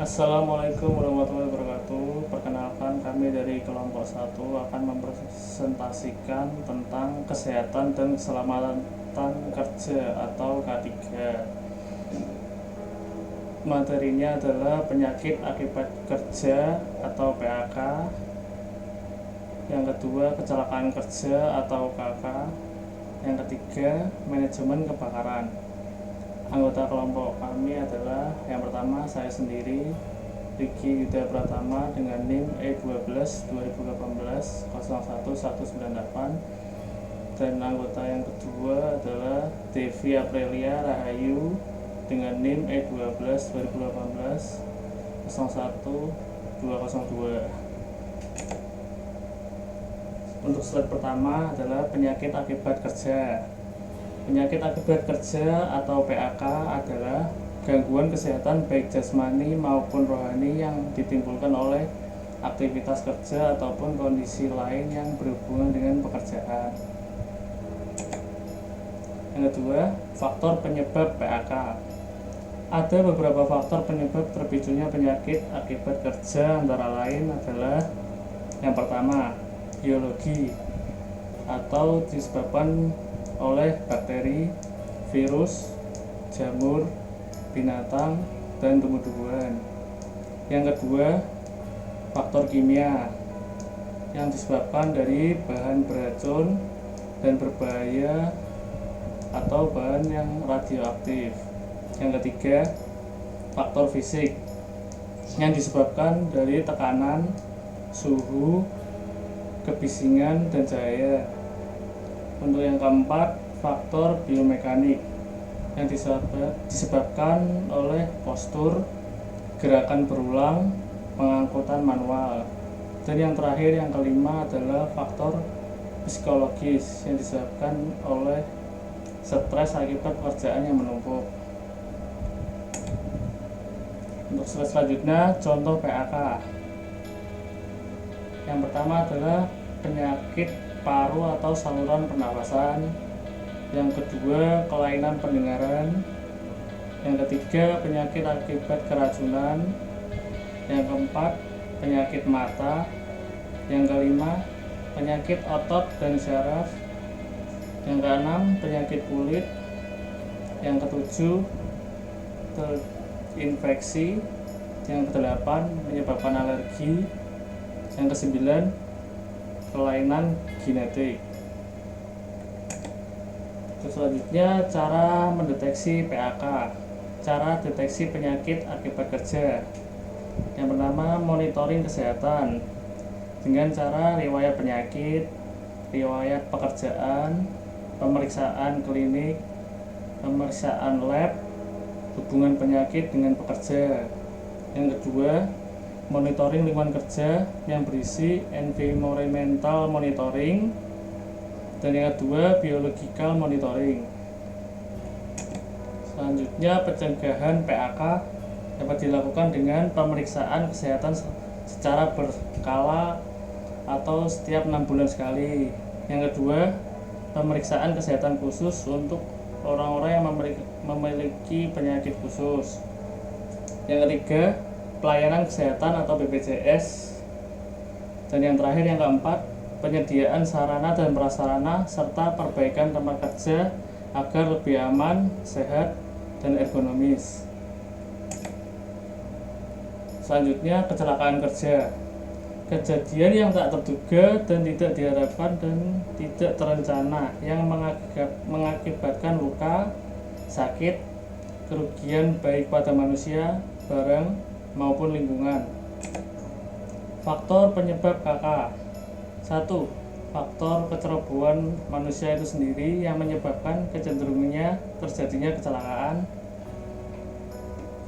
Assalamualaikum warahmatullahi wabarakatuh. Perkenalkan, kami dari kelompok 1 akan mempresentasikan tentang kesehatan dan keselamatan kerja atau K3. Materinya adalah penyakit akibat kerja atau PAK. Yang kedua, kecelakaan kerja atau KK. Yang ketiga, manajemen kebakaran. Anggota kelompok kami adalah yang pertama saya sendiri, Riki Yuda Pratama dengan NIM E12 2018 01198, dan anggota yang kedua adalah Devi Aprilia Rahayu dengan NIM E12 2018 01202. Untuk slide pertama adalah penyakit akibat kerja. Penyakit akibat kerja atau PAK adalah gangguan kesehatan baik jasmani maupun rohani yang ditimbulkan oleh aktivitas kerja ataupun kondisi lain yang berhubungan dengan pekerjaan. Yang kedua, faktor penyebab PAK. Ada beberapa faktor penyebab terpicunya penyakit akibat kerja, antara lain adalah yang pertama, biologi atau disebabkan oleh bakteri, virus, jamur, binatang, dan tumbuh-tumbuhan. Yang kedua, faktor kimia yang disebabkan dari bahan beracun dan berbahaya atau bahan yang radioaktif. Yang ketiga, faktor fisik yang disebabkan dari tekanan, suhu, kebisingan, dan cahaya. Untuk yang keempat, faktor biomekanik yang disebabkan oleh postur, gerakan berulang, pengangkutan manual. Dan yang terakhir, yang kelima adalah faktor psikologis yang disebabkan oleh stres akibat pekerjaan yang menumpuk. Untuk slide selanjutnya, contoh PAK. Yang pertama adalah penyakit paru atau saluran pernapasan. Yang kedua, kelainan pendengaran. Yang ketiga, penyakit akibat keracunan. Yang keempat, penyakit mata. Yang kelima, penyakit otot dan syaraf. Yang keenam, penyakit kulit. Yang ketujuh, infeksi. Yang kedelapan, menyebabkan alergi. Yang kesembilan, kelainan genetik. Terus selanjutnya, cara mendeteksi PAK. Cara deteksi penyakit akibat kerja. Yang pertama, monitoring kesehatan dengan cara riwayat penyakit, riwayat pekerjaan, pemeriksaan klinik, pemeriksaan lab, hubungan penyakit dengan pekerja. Yang kedua, monitoring lingkungan kerja yang berisi environmental monitoring, dan yang kedua, biological monitoring. Selanjutnya, pencegahan PAK dapat dilakukan dengan pemeriksaan kesehatan secara berkala atau setiap 6 bulan sekali. Yang kedua, pemeriksaan kesehatan khusus untuk orang-orang yang memiliki penyakit khusus. Yang ketiga, pelayanan kesehatan atau BPJS. Dan yang terakhir, yang keempat, penyediaan sarana dan prasarana serta perbaikan tempat kerja agar lebih aman, sehat, dan ergonomis. Selanjutnya, kecelakaan kerja. Kejadian yang tak terduga dan tidak diharapkan dan tidak terencana yang mengakibatkan luka, sakit, kerugian baik pada manusia, barang, maupun lingkungan. Faktor penyebab KK. 1. Faktor kecerobohan manusia itu sendiri yang menyebabkan kecenderungannya terjadinya kecelakaan.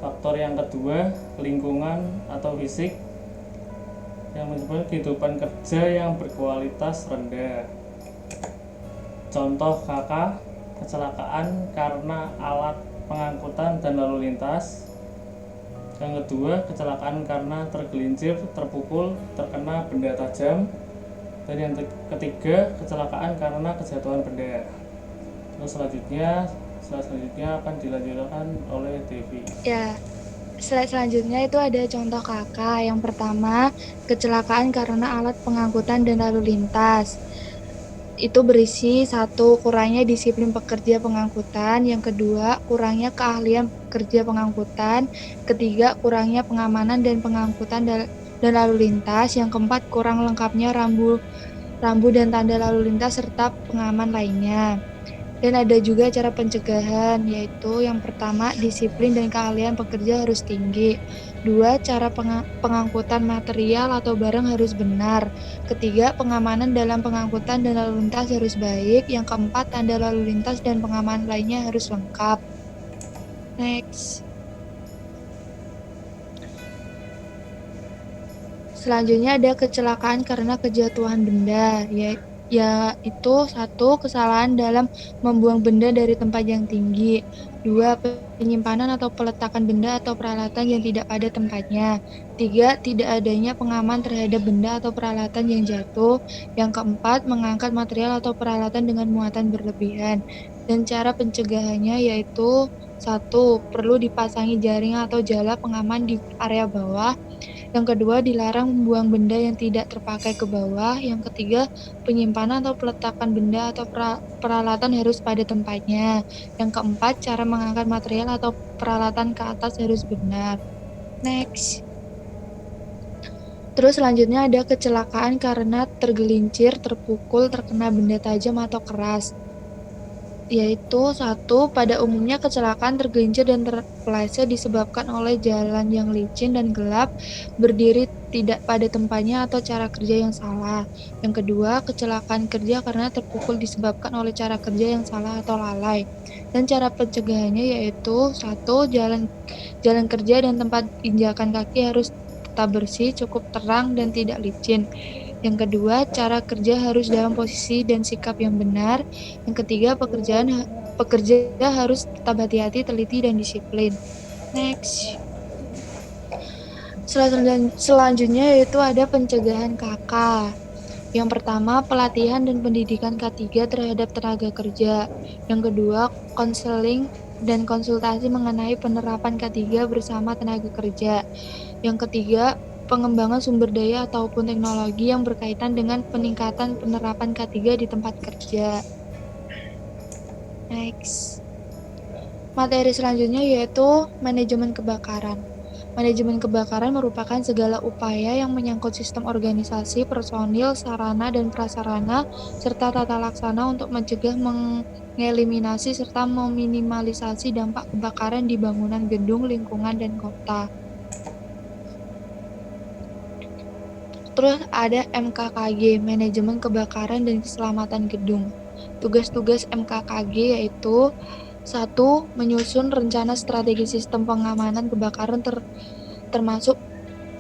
Faktor yang kedua, lingkungan atau fisik yang menyebabkan kehidupan kerja yang berkualitas rendah. Contoh KK, kecelakaan karena alat pengangkutan dan lalu lintas. Yang kedua, kecelakaan karena tergelincir, terpukul, terkena benda tajam. Dan yang ketiga, kecelakaan karena kejatuhan benda. Terus selanjutnya akan dilanjutkan oleh Devi. Ya, Slide selanjutnya itu ada contoh KK. Yang pertama, kecelakaan karena alat pengangkutan dan lalu lintas. Itu berisi satu, kurangnya disiplin pekerja pengangkutan. Yang kedua, kurangnya keahlian pekerja pengangkutan. Ketiga, kurangnya pengamanan dan pengangkutan dan lalu lintas. Yang keempat, kurang lengkapnya rambu rambu dan tanda lalu lintas serta pengaman lainnya. Dan ada juga cara pencegahan, yaitu yang pertama, disiplin dan keahlian pekerja harus tinggi. Dua, cara pengangkutan material atau barang harus benar. Ketiga, pengamanan dalam pengangkutan dan lalu lintas harus baik. Yang keempat, tanda lalu lintas dan pengaman lainnya harus lengkap. Next. Selanjutnya ada kecelakaan karena kejatuhan benda, yaitu satu, kesalahan dalam membuang benda dari tempat yang tinggi. Dua, penyimpanan atau peletakan benda atau peralatan yang tidak pada tempatnya. Tiga, tidak adanya pengaman terhadap benda atau peralatan yang jatuh. Yang keempat, mengangkat material atau peralatan dengan muatan berlebihan. Dan cara pencegahannya yaitu satu, perlu dipasangi jaring atau jala pengaman di area bawah. Yang kedua, dilarang membuang benda yang tidak terpakai ke bawah. Yang ketiga, penyimpanan atau peletakan benda atau peralatan harus pada tempatnya. Yang keempat, cara mengangkat material atau peralatan ke atas harus benar. Next. Terus selanjutnya ada kecelakaan karena tergelincir, terpukul, terkena benda tajam atau keras. Yaitu satu, pada umumnya kecelakaan tergelincir dan terpeleset disebabkan oleh jalan yang licin dan gelap, berdiri tidak pada tempatnya atau cara kerja yang salah. Yang kedua, kecelakaan kerja karena terpukul disebabkan oleh cara kerja yang salah atau lalai. Dan cara pencegahannya yaitu satu, jalan kerja dan tempat injakan kaki harus tetap bersih, cukup terang dan tidak licin. Yang kedua, cara kerja harus dalam posisi dan sikap yang benar. Yang ketiga, pekerja harus tetap hati-hati, teliti, dan disiplin. Next. Selanjutnya yaitu ada pencegahan KK. Yang pertama, pelatihan dan pendidikan K3 terhadap tenaga kerja. Yang kedua, konseling dan konsultasi mengenai penerapan K3 bersama tenaga kerja. Yang ketiga, pengembangan sumber daya ataupun teknologi yang berkaitan dengan peningkatan penerapan K3 di tempat kerja. Next. Materi selanjutnya yaitu manajemen kebakaran. Manajemen kebakaran merupakan segala upaya yang menyangkut sistem organisasi, personil, sarana, dan prasarana, serta tata laksana untuk mencegah, mengeliminasi, serta meminimalisasi dampak kebakaran di bangunan, gedung, lingkungan, dan kota. Terus ada MKKG, Manajemen Kebakaran dan Keselamatan Gedung. Tugas-tugas MKKG yaitu satu, menyusun rencana strategi sistem pengamanan kebakaran termasuk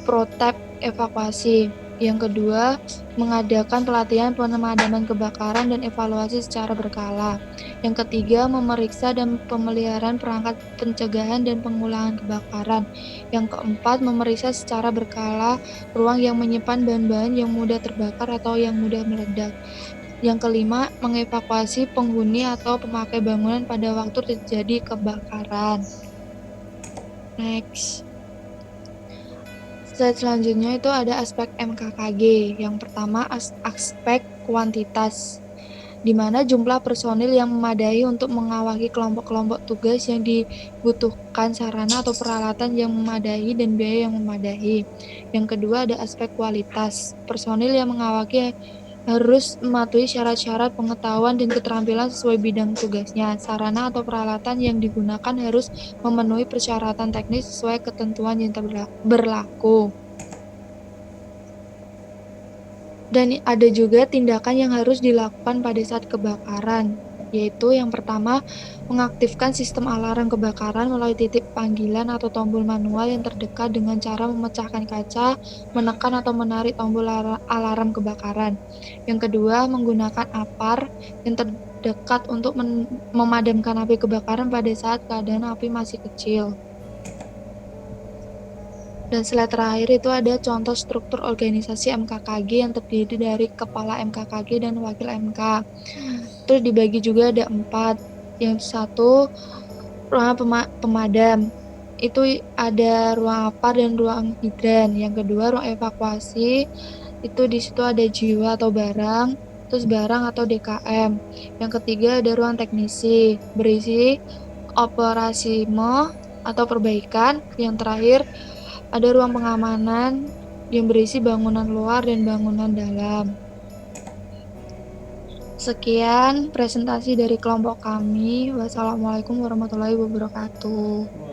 protap evakuasi. Yang kedua, mengadakan pelatihan pemadaman kebakaran dan evaluasi secara berkala. Yang ketiga, memeriksa dan pemeliharaan perangkat pencegahan dan pengulangan kebakaran. Yang keempat, memeriksa secara berkala ruang yang menyimpan bahan-bahan yang mudah terbakar atau yang mudah meledak. Yang kelima, mengevakuasi penghuni atau pemakai bangunan pada waktu terjadi kebakaran. Next. Slide selanjutnya itu ada aspek MKKG. Yang pertama, aspek kuantitas, di mana jumlah personil yang memadai untuk mengawaki kelompok-kelompok tugas yang dibutuhkan sarana atau peralatan yang memadai dan biaya yang memadai. Yang kedua ada aspek kualitas. Personil yang mengawaki harus mematuhi syarat-syarat pengetahuan dan keterampilan sesuai bidang tugasnya. Sarana atau peralatan yang digunakan harus memenuhi persyaratan teknis sesuai ketentuan yang berlaku. Dan ada juga tindakan yang harus dilakukan pada saat kebakaran, yaitu yang pertama, mengaktifkan sistem alarm kebakaran melalui titik panggilan atau tombol manual yang terdekat dengan cara memecahkan kaca, menekan atau menarik tombol alarm kebakaran. Yang kedua, menggunakan APAR yang terdekat untuk memadamkan api kebakaran pada saat keadaan api masih kecil. Dan slide terakhir itu ada contoh struktur organisasi MKKG yang terdiri dari kepala MKKG dan wakil MK. Terus dibagi juga ada 4. Yang satu, ruangan pemadam. itu ada ruang apar dan ruang hidran. Yang kedua, ruang evakuasi, itu di situ ada jiwa atau barang, terus barang atau DKM. Yang ketiga, ada ruang teknisi, berisi operasimo atau perbaikan. Yang terakhir, ada ruang pengamanan yang berisi bangunan luar dan bangunan dalam. Sekian presentasi dari kelompok kami. Wassalamualaikum warahmatullahi wabarakatuh.